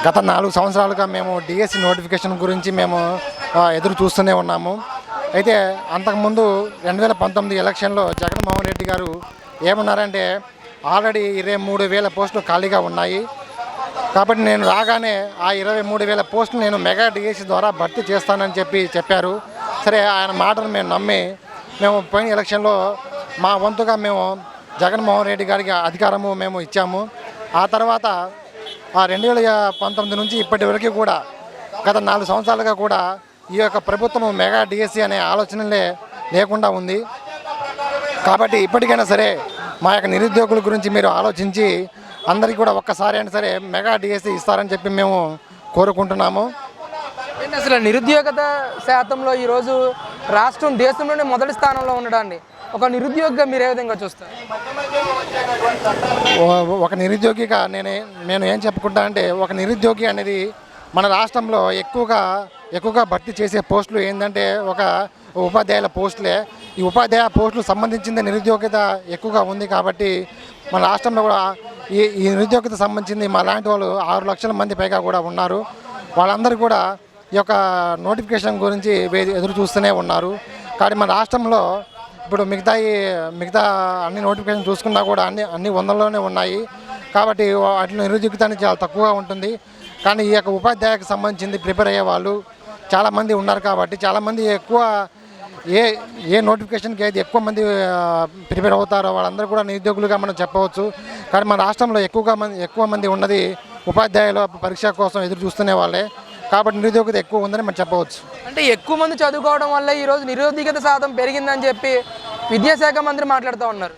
గత 4 సంవత్సరాలుగా మేము డిఎస్సి నోటిఫికేషన్ గురించి మేము ఎదురు చూస్తూనే ఉన్నాము. అయితే అంతకుముందు 2019 ఎలక్షన్లో జగన్మోహన్ రెడ్డి గారు ఏమన్నారంటే ఆల్రెడీ 23,000 పోస్టులు ఖాళీగా ఉన్నాయి, కాబట్టి నేను రాగానే ఆ 23,000 పోస్టులు నేను మెగా డిఎస్సి ద్వారా భర్తీ చేస్తానని చెప్పారు. సరే, ఆయన మాటను మేము నమ్మి మేము పోయిన ఎలక్షన్లో మా వంతుగా మేము జగన్మోహన్ రెడ్డి గారికి అధికారము మేము ఇచ్చాము. ఆ తర్వాత 2019 నుంచి ఇప్పటి వరకు కూడా గత 4 సంవత్సరాలుగా కూడా ఈ యొక్క ప్రభుత్వం మెగా డిఎస్సి అనే ఆలోచనలే లేకుండా ఉంది. కాబట్టి ఇప్పటికైనా సరే మా యొక్క నిరుద్యోగుల గురించి మీరు ఆలోచించి అందరికీ కూడా ఒక్కసారి అయినా సరే మెగా డిఎస్సి ఇస్తారని చెప్పి మేము కోరుకుంటున్నాము. అసలు నిరుద్యోగత శాతంలో ఈరోజు రాష్ట్రం దేశంలోనే మొదటి స్థానంలో ఉండడాన్ని ఒక నిరుద్యోగిగా మీరు ఏ విధంగా చూస్తారు? ఒక నిరుద్యోగిగా నేను ఏం చెప్పుకుంటా అంటే, ఒక నిరుద్యోగి అనేది మన రాష్ట్రంలో ఎక్కువగా భర్తీ చేసే పోస్టులు ఏంటంటే ఒక ఉపాధ్యాయుల పోస్టులే. ఈ ఉపాధ్యాయ పోస్టులు సంబంధించిన నిరుద్యోగిత ఎక్కువగా ఉంది. కాబట్టి మన రాష్ట్రంలో కూడా ఈ నిరుద్యోగిత సంబంధించింది మా లాంటి వాళ్ళు 6 లక్షల మంది పైగా కూడా ఉన్నారు. వాళ్ళందరూ కూడా ఈ యొక్క నోటిఫికేషన్ గురించి ఎదురు చూస్తూనే ఉన్నారు. కానీ మన రాష్ట్రంలో ఇప్పుడు మిగతా అన్ని నోటిఫికేషన్ చూసుకున్నా కూడా అన్ని వందల్లోనే ఉన్నాయి. కాబట్టి వాటిలో నిరుద్యోగిత అనేది చాలా తక్కువగా ఉంటుంది. కానీ ఈ యొక్క ఉపాధ్యాయులకు సంబంధించింది ప్రిపేర్ అయ్యే వాళ్ళు చాలామంది ఉన్నారు. కాబట్టి చాలామంది ఏ నోటిఫికేషన్కి అయితే ఎక్కువ మంది ప్రిపేర్ అవుతారో వాళ్ళందరూ కూడా నిరుద్యోగులుగా మనం చెప్పవచ్చు. కానీ మన రాష్ట్రంలో ఎక్కువ మంది ఉన్నది ఉపాధ్యాయుల పరీక్ష కోసం ఎదురు చూస్తునే వాళ్ళే. కాబట్టి నిరుద్యోగిత ఎక్కువ ఉందని మనం చెప్పవచ్చు. అంటే ఎక్కువ మంది చదువుకోవడం వల్ల ఈరోజు నిరుద్యోగిత శాతం పెరిగిందని చెప్పి విద్యాశాఖ మంత్రి మాట్లాడుతూ ఉన్నారు.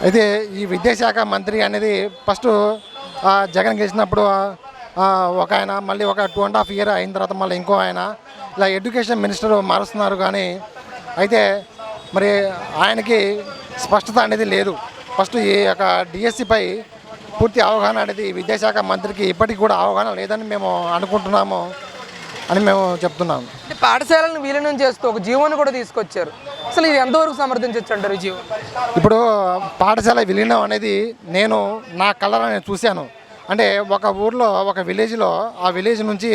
అయితే ఈ విద్యాశాఖ మంత్రి అనేది ఫస్ట్ జగన్ గెలిచినప్పుడు ఒక ఆయన, మళ్ళీ ఒక 2.5 years అయిన తర్వాత మళ్ళీ ఇంకో ఆయన, ఇలా ఎడ్యుకేషన్ మినిస్టర్ మారుస్తున్నారు. కానీ అయితే మరి ఆయనకి స్పష్టత అనేది లేదు. ఫస్ట్ ఈ యొక్క డిఎస్సిపై పూర్తి అవగాహన అనేది విద్యాశాఖ మంత్రికి ఇప్పటికి కూడా అవగాహన లేదని మేము అనుకుంటున్నాము అని మేము చెప్తున్నాము. పాఠశాలను విలీనం చేస్తూ ఒక జీవోని కూడా తీసుకొచ్చారు. అసలు ఇది ఎంతవరకు సమర్థించవచ్చు అంటారు ఈ జీవో? ఇప్పుడు పాఠశాల విలీనం అనేది నా కళ్ళలో నేను చూశాను. అంటే ఒక ఊర్లో ఒక విలేజ్లో ఆ విలేజ్ నుంచి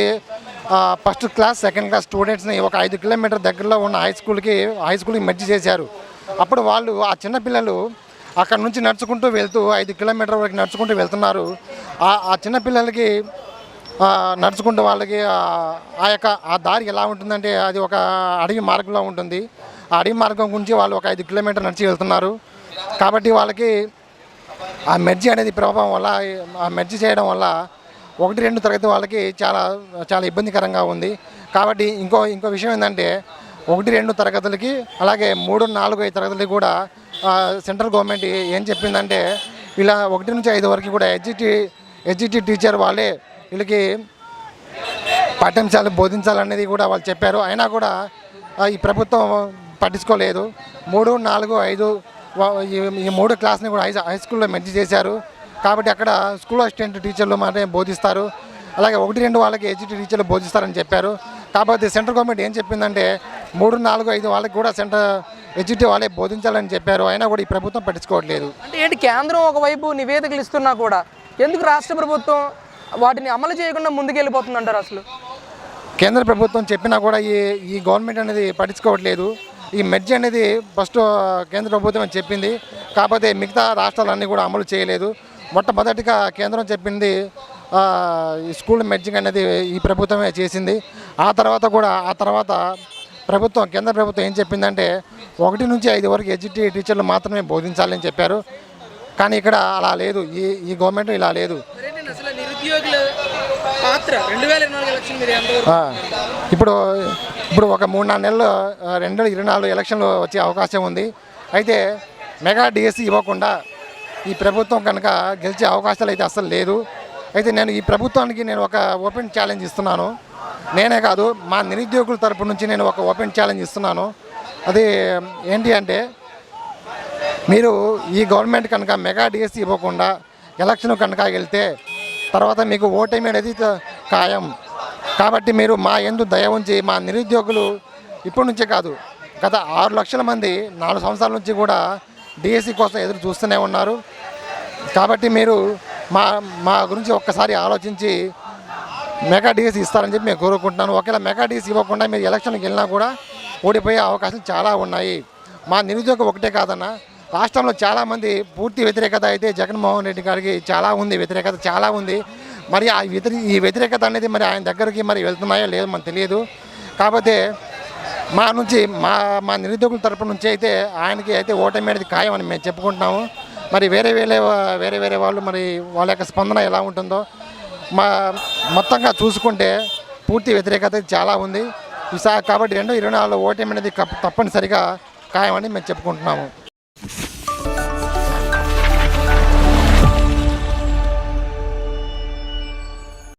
ఫస్ట్ క్లాస్ సెకండ్ క్లాస్ స్టూడెంట్స్ని ఒక 5 kilometers దగ్గరలో ఉన్న హై స్కూల్కి మెర్జ్ చేశారు. అప్పుడు వాళ్ళు ఆ చిన్నపిల్లలు అక్కడ నుంచి నడుచుకుంటూ వెళ్తూ 5 kilometers వరకు నడుచుకుంటూ వెళ్తున్నారు. ఆ చిన్నపిల్లలకి నడుచుకుంటూ వాళ్ళకి ఆ దారి ఎలా ఉంటుందంటే అది ఒక అడవి మార్గంలో ఉంటుంది. ఆ అడవి మార్గం గురించి వాళ్ళు ఒక 5 kilometers నడిచి వెళ్తున్నారు. కాబట్టి వాళ్ళకి ఆ మెర్జీ అనేది ప్రభావం వల్ల, ఆ మెర్జీ చేయడం వల్ల 1-2 తరగతి వాళ్ళకి చాలా చాలా ఇబ్బందికరంగా ఉంది. కాబట్టి ఇంకో విషయం ఏంటంటే 1-2 తరగతులకి అలాగే 3, 4, 5 తరగతులకి కూడా సెంట్రల్ గవర్నమెంట్ ఏం చెప్పిందంటే ఇలా 1 నుంచి 5 వరకు కూడా హెచ్జిటి టీచర్ వాళ్ళే వీళ్ళకి పాఠ్యాంశాలు బోధించాలనేది కూడా వాళ్ళు చెప్పారు. అయినా కూడా ఈ ప్రభుత్వం పట్టించుకోలేదు. 3, 4, 5 ఈ 3 క్లాస్ని కూడా హై స్కూల్లో మెర్జ్ చేశారు. కాబట్టి అక్కడ స్కూల్ అసిస్టెంట్ టీచర్లు మాత్రమే బోధిస్తారు. అలాగే 1-2 వాళ్ళకి హెచ్జిటి టీచర్లు బోధిస్తారని చెప్పారు. కాబట్టి సెంట్రల్ గవర్నమెంట్ ఏం చెప్పిందంటే 3, 4, 5 వాళ్ళకి కూడా హెచ్జిటి వాళ్ళే బోధించాలని చెప్పారు. అయినా కూడా ఈ ప్రభుత్వం పట్టించుకోవట్లేదు. అంటే ఏంటి, కేంద్రం ఒకవైపు నివేదికలు ఇస్తున్నా కూడా ఎందుకు రాష్ట్ర ప్రభుత్వం వాటిని అమలు చేయకుండా ముందుకెళ్ళిపోతుందంటారు? అసలు కేంద్ర ప్రభుత్వం చెప్పినా కూడా ఈ గవర్నమెంట్ అనేది పట్టించుకోవట్లేదు. ఈ మెర్జ్ అనేది ఫస్ట్ కేంద్ర ప్రభుత్వం చెప్పింది, కాకపోతే మిగతా రాష్ట్రాలన్నీ కూడా అమలు చేయలేదు. మొట్టమొదటిగా కేంద్రం చెప్పింది ఈ స్కూల్ మెర్జింగ్ అనేది ఈ ప్రభుత్వమే చేసింది. ఆ తర్వాత కేంద్ర ప్రభుత్వం ఏం చెప్పిందంటే 1 నుంచి 5 వరకు హెచ్జిటి టీచర్లు మాత్రమే బోధించాలని చెప్పారు. కానీ ఇక్కడ అలా లేదు, ఈ గవర్నమెంట్ ఇలా లేదు. ఇప్పుడు ఒక 3-4 నెలలు 2024 ఎలక్షన్లు వచ్చే అవకాశం ఉంది. అయితే మెగా డిఎస్సి ఇవ్వకుండా ఈ ప్రభుత్వం కనుక గెలిచే అవకాశాలు అయితే అసలు లేదు. అయితే నేను ఈ ప్రభుత్వానికి ఒక ఓపెన్ ఛాలెంజ్ ఇస్తున్నాను. నేనే కాదు, మా నిరుద్యోగుల తరపు నుంచి నేను ఒక ఓపెన్ ఛాలెంజ్ ఇస్తున్నాను. అది ఏంటి అంటే, మీరు ఈ గవర్నమెంట్ కనుక మెగా డిఎస్సి ఇవ్వకుండా ఎలక్షన్ కనుక వెళ్తే తర్వాత మీకు ఓటమి అనేది ఖాయం. కాబట్టి మీరు మా యందు దయ ఉంచి మా నిరుద్యోగులు ఇప్పటి నుంచే కాదు, గత 6 లక్షల మంది 4 సంవత్సరాల నుంచి కూడా డిఎస్సి కోసం ఎదురు చూస్తూనే ఉన్నారు. కాబట్టి మీరు మా గురించి ఒక్కసారి ఆలోచించి మెగా డిఎస్ ఇస్తారని చెప్పి మేము కోరుకుంటున్నాను. ఒకవేళ మెగా డిఎస్ ఇవ్వకుండా మీరు ఎలక్షన్కి వెళ్ళినా కూడా ఓడిపోయే అవకాశాలు చాలా ఉన్నాయి. మా నిరుద్యోగం ఒకటే కాదన్న, రాష్ట్రంలో చాలామంది పూర్తి వ్యతిరేకత అయితే జగన్మోహన్ రెడ్డి గారికి చాలా ఉంది, వ్యతిరేకత చాలా ఉంది. మరి ఈ వ్యతిరేకత అనేది మరి ఆయన దగ్గరికి మరి వెళ్తున్నాయో లేదో మనకు తెలియదు. కాకపోతే మా నుంచి మా నిరుద్యోగుల తరపు నుంచి అయితే ఆయనకి అయితే ఓటమి అనేది ఖాయం అని మేము చెప్పుకుంటున్నాము. మరి వేరే వాళ్ళు మరి వాళ్ళ యొక్క స్పందన ఎలా ఉంటుందో మొత్తంగా చూసుకుంటే పూర్తి వ్యతిరేకత చాలా ఉంది. కాబట్టి 2024 ఓటమి అనేది తప్పనిసరిగా ఖాయమని మేము చెప్పుకుంటున్నాము.